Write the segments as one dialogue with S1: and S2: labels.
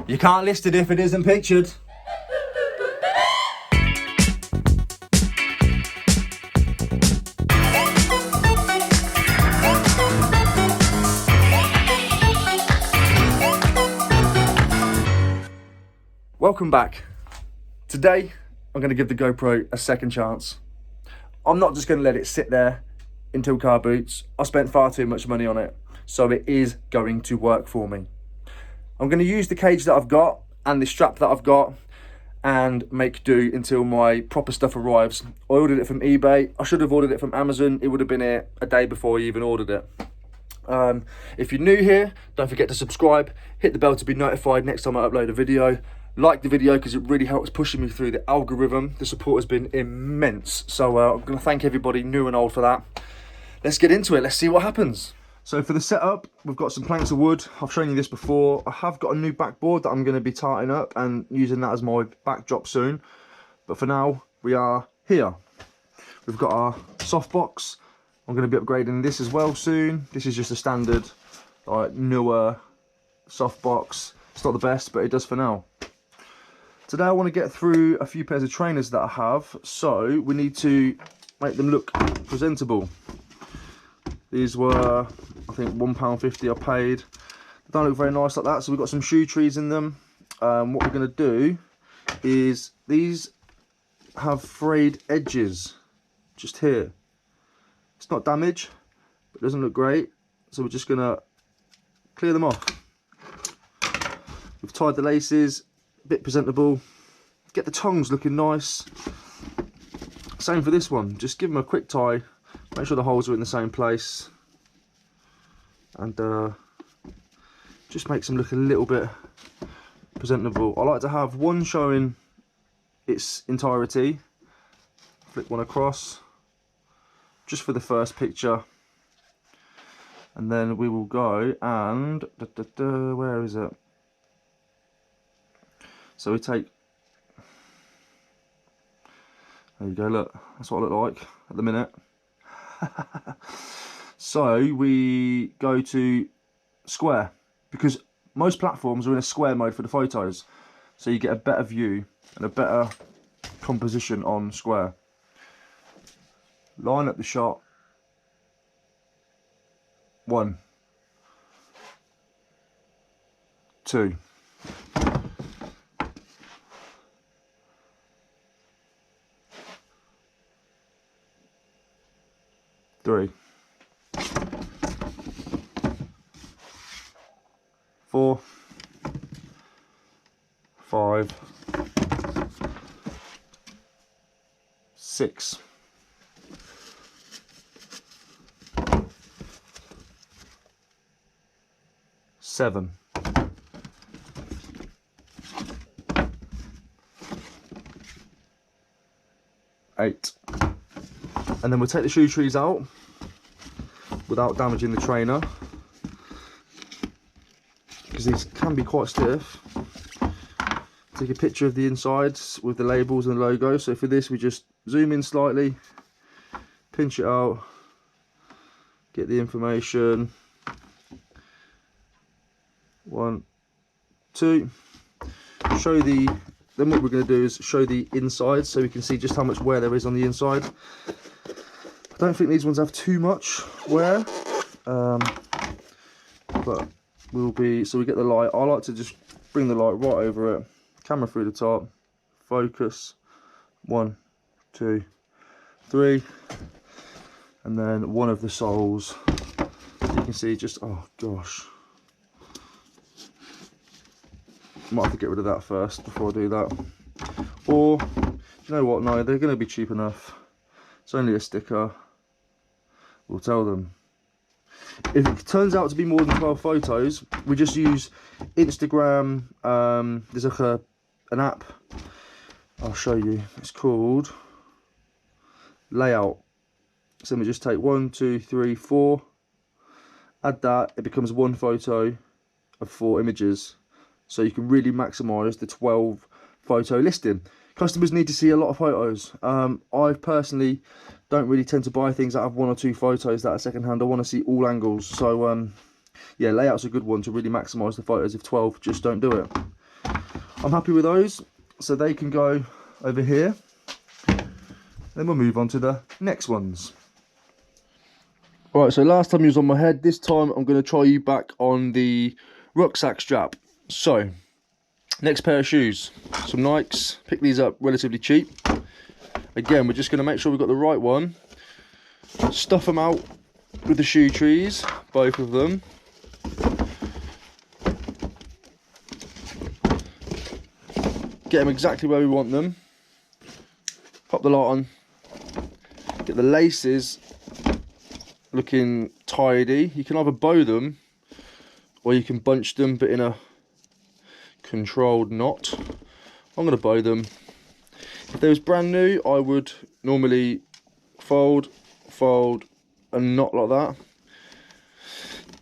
S1: You can't list it if it isn't pictured. Welcome back. Today, I'm going to give the GoPro a second chance. I'm not just going to let it sit there until car boots. I spent far too much money on it, so it is going to work for me. I'm going to use the cage that I've got and the strap that I've got and make do until my proper stuff arrives. I ordered it from eBay. I should have ordered it from Amazon. It would have been here a day before I even ordered it. If you're new here, don't forget to subscribe. Hit the bell to be notified next time I upload a video. Like the video because it really helps pushing me through the algorithm. The support has been immense. So I'm going to thank everybody new and old for that. Let's get into it. Let's see what happens. So for the setup, we've got some planks of wood. I've shown you this before. I have got a new backboard that I'm going to be tarting up and using that as my backdrop soon. But for now, we are here. We've got our softbox. I'm going to be upgrading this as well soon. This is just a standard, like, newer softbox. It's not the best, but it does for now. Today I want to get through a few pairs of trainers that I have, so we need to make them look presentable. These were, I think, £1.50 I paid. They don't look very nice like that, so we've got some shoe trees in them. What we're going to do is, these have frayed edges, just here. It's not damage, but it doesn't look great, so we're just going to clear them off. We've tied the laces. Bit presentable, get the tongs looking nice. Same for this one, just give them a quick tie, make sure the holes are in the same place, and just makes them look a little bit presentable. I like to have one showing its entirety, flick one across just for the first picture, and then we will go and where is it? So we take, there you go, look, that's what I look like at the minute. So we go to square, because most platforms are in a square mode for the photos. So you get a better view and a better composition on square. Line up the shot. 1, 2. 3, 4, 5, 6, 7, 8, and then we'll take the shoe trees out without damaging the trainer, because these can be quite stiff. Take a picture of the insides with the labels and the logo. So for this we just zoom in slightly, pinch it out, get the information. 1, 2, show the, then what we're going to do is show the inside so we can see just how much wear there is on the inside. I don't think these ones have too much wear, but we'll be, so we get the light. I like to just bring the light right over it, camera through the top, focus, 1, 2, 3, and then one of the soles. So you can see just, oh gosh. Might have to get rid of that first before I do that. Or, you know what, no, they're going to be cheap enough. It's only a sticker. We'll tell them. If it turns out to be more than 12 photos, we just use Instagram. There's like an app, I'll show you, it's called Layout. So we just take 1, 2, 3, 4, add that, it becomes one photo of 4 images. So you can really maximise the 12 photo listing. Customers need to see a lot of photos. I personally don't really tend to buy things that have 1 or 2 photos that are second hand. I want to see all angles. So yeah, Layout's a good one to really maximise the photos. If 12, just don't do it. I'm happy with those, so they can go over here. Then we'll move on to the next ones. Right, so last time you was on my head, this time I'm going to try you back on the rucksack strap. So, next pair of shoes, some Nikes, pick these up relatively cheap. Again, we're just going to make sure we've got the right one. Stuff them out with the shoe trees, both of them. Get them exactly where we want them. Pop the lot on. Get the laces looking tidy. You can either bow them or you can bunch them, but in a controlled knot. I'm going to bow them. If they was brand new, I would normally fold, and knot like that,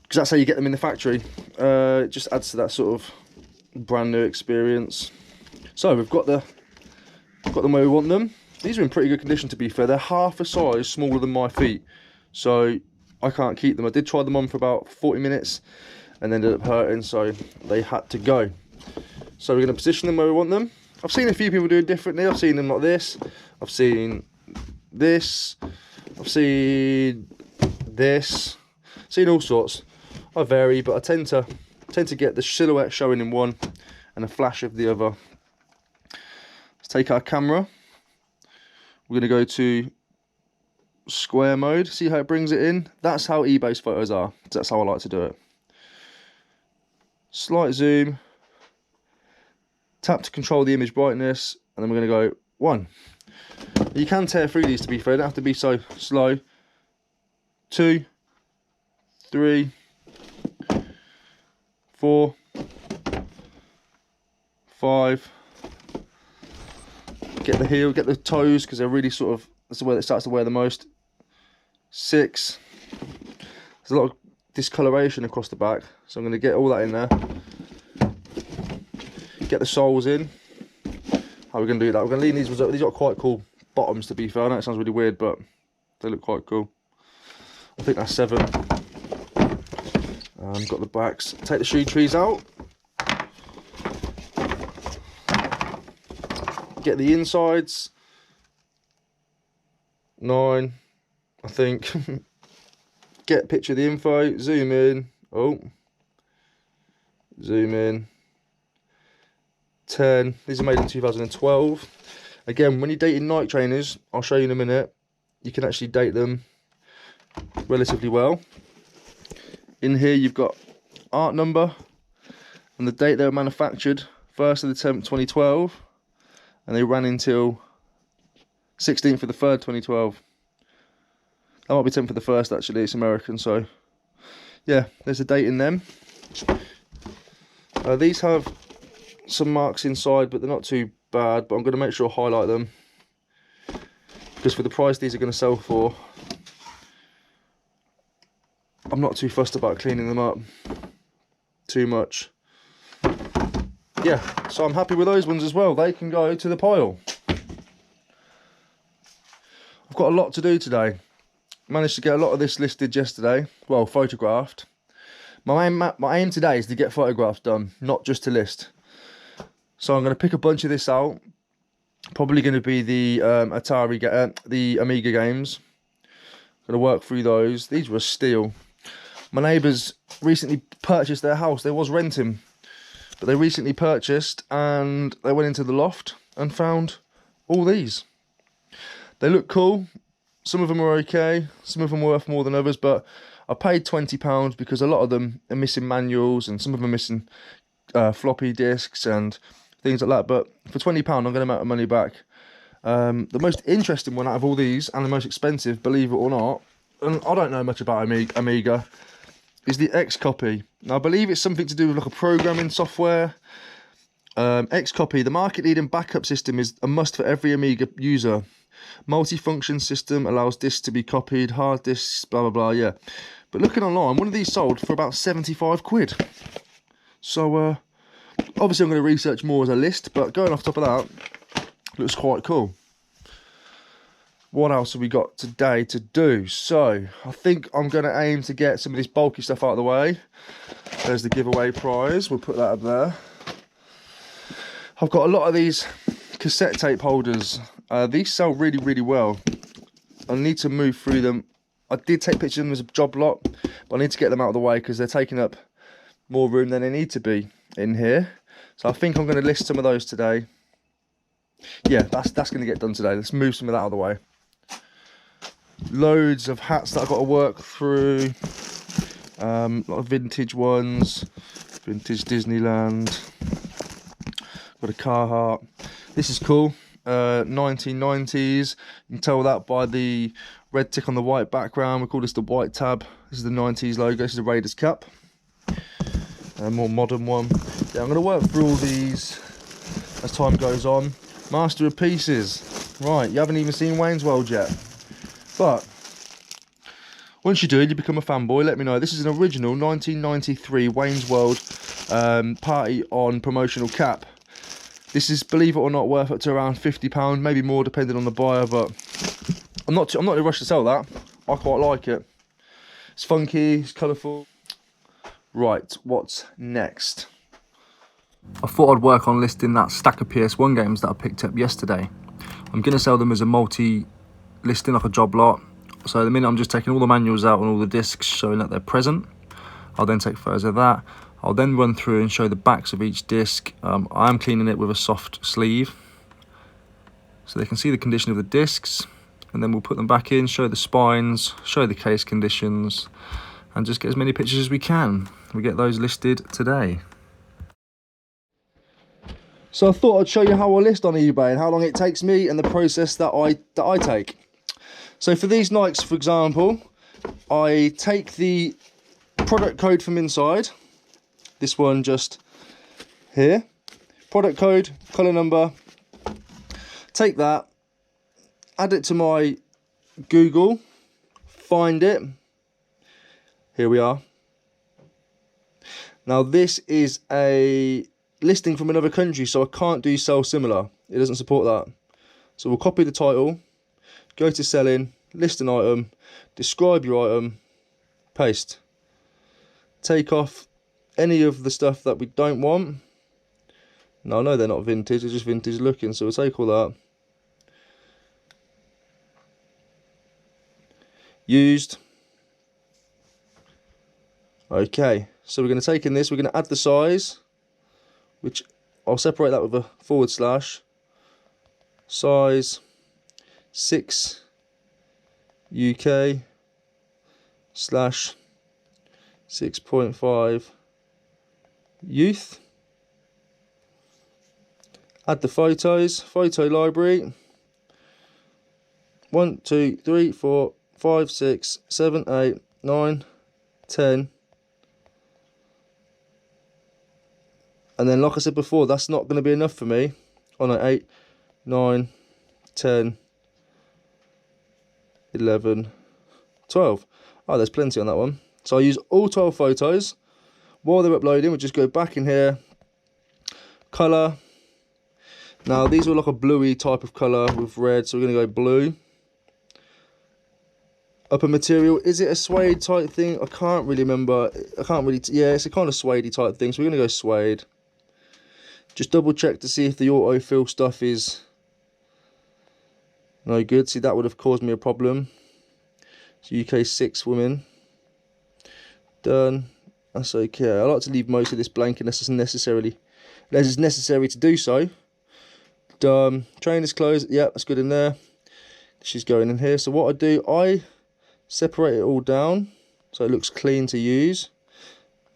S1: because that's how you get them in the factory. It just adds to that sort of brand new experience. So we've got them where we want them. These are in pretty good condition, to be fair. They're half a size smaller than my feet, so I can't keep them. I did try them on for about 40 minutes and ended up hurting, so they had to go. So we're going to position them where we want them. I've seen a few people do it differently. I've seen them like this. I've seen this. I've seen this. Seen all sorts. I vary, but I tend to get the silhouette showing in one and a flash of the other. Let's take our camera. We're going to go to square mode. See how it brings it in? That's how eBay's photos are. That's how I like to do it. Slight zoom. Tap to control the image brightness, and then we're going to go 1. You can tear through these, to be fair. You don't have to be so slow. 2, 3, 4, 5. Get the heel, get the toes, because they're really sort of, that's the way that starts to wear the most. 6. There's a lot of discoloration across the back, so I'm going to get all that in there. Get the soles in. How are we going to do that? We're going to lean these ones up. These got quite cool bottoms, to be fair. I know it sounds really weird, but they look quite cool. I think that's 7. Got the backs. Take the shoe trees out. Get the insides. 9, I think. Get a picture of the info. Zoom in. Oh. Zoom in. 10. These are made in 2012. Again, when you're dating Nike trainers, I'll show you in a minute, you can actually date them relatively well. In here you've got art number and the date they were manufactured, 1st of the 10th 2012, and they ran until 16th of the 3rd 2012. That might be 10th of the 1st actually, it's American, so yeah, there's a date in them. These have some marks inside, but they're not too bad, but I'm going to make sure I highlight them, because for the price these are going to sell for, I'm not too fussed about cleaning them up too much. Yeah, so I'm happy with those ones as well. They can go to the pile. I've got a lot to do today. Managed to get a lot of this listed yesterday, well, photographed. My aim today is to get photographs done, not just to list. So I'm going to pick a bunch of this out. Probably going to be the the Amiga games. Going to work through those. These were a steal. My neighbours recently purchased their house. They was renting, but they recently purchased, and they went into the loft and found all these. They look cool. Some of them are okay. Some of them are worth more than others, but I paid £20 because a lot of them are missing manuals, and some of them are missing floppy disks and things like that. But for £20, I'm going to make my money back. The most interesting one out of all these, and the most expensive, believe it or not, and I don't know much about Amiga, is the X-Copy. Now, I believe it's something to do with like a programming software. X-Copy, the market-leading backup system, is a must for every Amiga user. Multi-function system allows disks to be copied, hard disks, blah blah blah. Yeah, but looking online, one of these sold for about 75 quid. So obviously I'm going to research more as a list, but going off top of that, looks quite cool. What else have we got today to do? So I think I'm going to aim to get some of this bulky stuff out of the way. There's the giveaway prize. We'll put that up there. I've got a lot of these cassette tape holders. These sell really, really well. I need to move through them. I did take pictures of them as a job lot, but I need to get them out of the way because they're taking up more room than they need to be in here. So I think I'm going to list some of those today. Yeah, that's going to get done today. Let's move some of that out of the way. Loads of hats that I've got to work through. A lot of vintage ones. Vintage Disneyland. Got a Carhartt. This is cool. 1990s. You can tell that by the red tick on the white background. We call this the white tab. This is the 90s logo. This is the Raiders Cup. A more modern one. Yeah, I'm going to work through all these as time goes on. Master of Pieces. Right, you haven't even seen Wayne's World yet. But once you do it, you become a fanboy. Let me know. This is an original 1993 Wayne's World party on promotional cap. This is, believe it or not, worth up to around £50, maybe more depending on the buyer. But I'm not in a rush to sell that. I quite like it. It's funky. It's colourful. Right, what's next? I thought I'd work on listing that stack of PS1 games that I picked up yesterday. I'm going to sell them as a multi-listing, like a job lot. So at the minute I'm just taking all the manuals out and all the discs showing that they're present. I'll then take photos of that. I'll then run through and show the backs of each disc. I am cleaning it with a soft sleeve so they can see the condition of the discs, and then we'll put them back in, show the spines, show the case conditions, and just get as many pictures as we can. We get those listed today. So I thought I'd show you how I list on eBay and how long it takes me and the process that I take. So for these Nikes, for example, I take the product code from inside. This one just here. Product code, colour number. Take that, add it to my Google, find it. Here we are. Now this is a listing from another country, so I can't do sell similar. It doesn't support that. So we'll copy the title, go to selling, list an item, describe your item, paste. Take off any of the stuff that we don't want. Now I know they're not vintage, they're just vintage looking, so we'll take all that. Used. Okay, so we're going to take in this, we're going to add the size, which I'll separate that with a / size 6 UK / 6.5 youth. Add the photos, photo library. 1, 2, 3, 4, 5, 6, 7, 8, 9, 10. And then, like I said before, that's not going to be enough for me. On an 8, 9, 10, 11, 12. Oh, there's plenty on that one. So I use all 12 photos. While they're uploading, we'll just go back in here. Colour. Now, these are like a bluey type of colour with red, so we're going to go blue. Upper material, is it a suede type thing? I can't really remember. Yeah, it's a kind of suede type thing, so we're going to go suede. Just double check to see if the autofill stuff is no good. See, that would have caused me a problem. So UK 6 women. Done. That's okay. I like to leave most of this blank unless it's necessary to do so. Done. Trainers clothes. Yeah, that's good in there. She's going in here. So what I do, I separate it all down so it looks clean to use,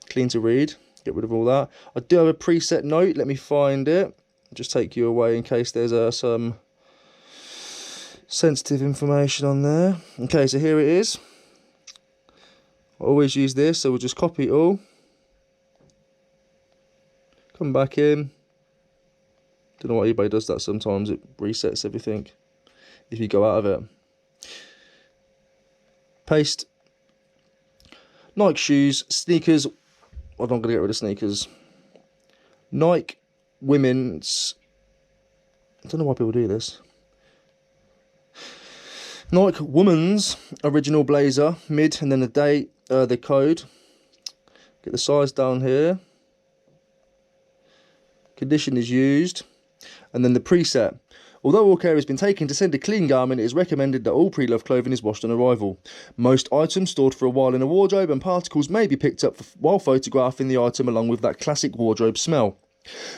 S1: clean to read. Get rid of all that. I do have a preset note. Let me find it. I'll just take you away in case there's some sensitive information on there. Okay, so here it is. I always use this, so we'll just copy it all. Come back in. Don't know why eBay does that sometimes. It resets everything if you go out of it. Paste. Nike shoes, sneakers. I'm going to get rid of sneakers. Nike women's. I don't know why people do this. Nike woman's original blazer, mid, and then the date, the code. Get the size down here. condition is used, and then the preset. Although all care has been taken to send a clean garment, it is recommended that all pre-loved clothing is washed on arrival. Most items stored for a while in a wardrobe, and particles may be picked up while photographing the item along with that classic wardrobe smell.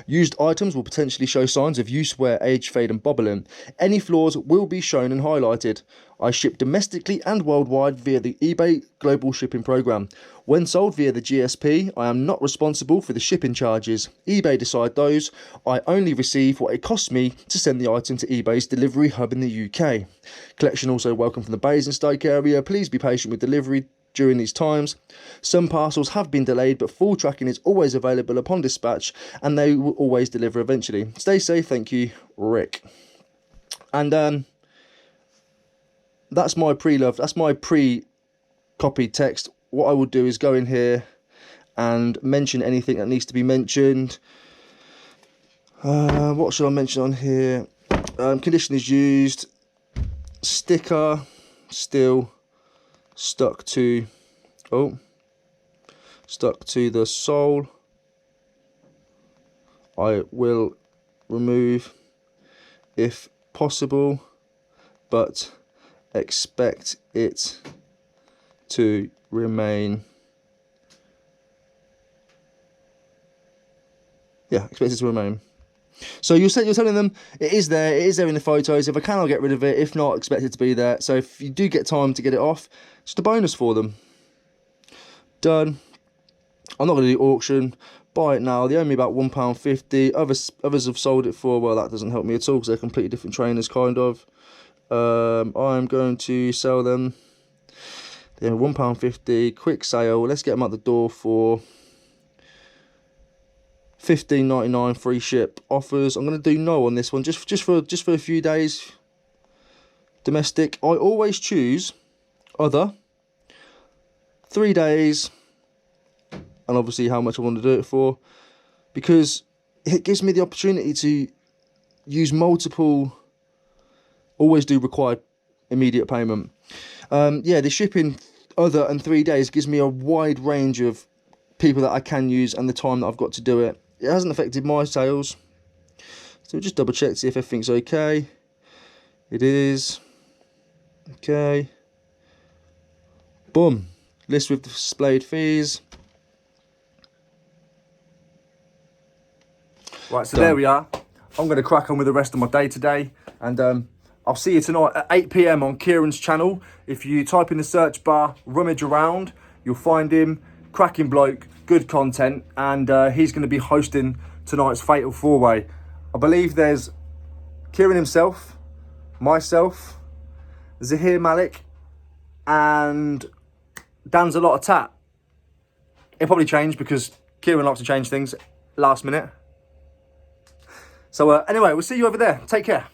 S1: Used items will potentially show signs of use, wear, age, fade and bobbling. Any flaws will be shown and highlighted. I ship domestically and worldwide via the eBay global shipping program. When sold via the GSP, I am not responsible for the shipping charges. eBay decide those. I only receive what it costs me to send the item to eBay's delivery hub in the UK. Collection also welcome from the Basingstoke area. Please be patient with delivery during these times. Some parcels have been delayed, but full tracking is always available upon dispatch, and they will always deliver eventually. Stay safe, thank you, Rick. And that's my pre-love, that's my pre-copied text. What I will do is go in here and mention anything that needs to be mentioned. What should I mention on here? Condition is used, sticker still stuck to the sole. I will remove if possible, but expect it to remain. Yeah, expect it to remain. So you're telling them it is there in the photos. If I can, I'll get rid of it. If not, expect it to be there. So if you do get time to get it off, just a bonus for them. Done. I'm not going to do auction. Buy it now. They owe me about £1.50. Others have sold it for, well, that doesn't help me at all because they're completely different trainers, kind of. I'm going to sell them. They're £1.50. Quick sale. Let's get them out the door for $15.99 free ship offers. I'm going to do no on this one, just for a few days. Domestic. I always choose other, 3 days, and obviously how much I want to do it for, because it gives me the opportunity to use multiple. Always do required immediate payment. Yeah, the shipping other and 3 days gives me a wide range of people that I can use and the time that I've got to do it. It hasn't affected my sales, so just double check to see if everything's okay. It is okay. Boom. List with displayed fees. Right, so done. There we are. I'm going to crack on with the rest of my day today, and I'll see you tonight at 8 PM on Kieran's channel. If you type in the search bar, rummage around, you'll find him. Cracking bloke, good content, and he's going to be hosting tonight's Fatal 4-Way. I believe there's Kieran himself, myself, Zahir Malik, and Dan's a lot of tat. It'll probably change because Kieran likes to change things last minute. So anyway, we'll see you over there. Take care.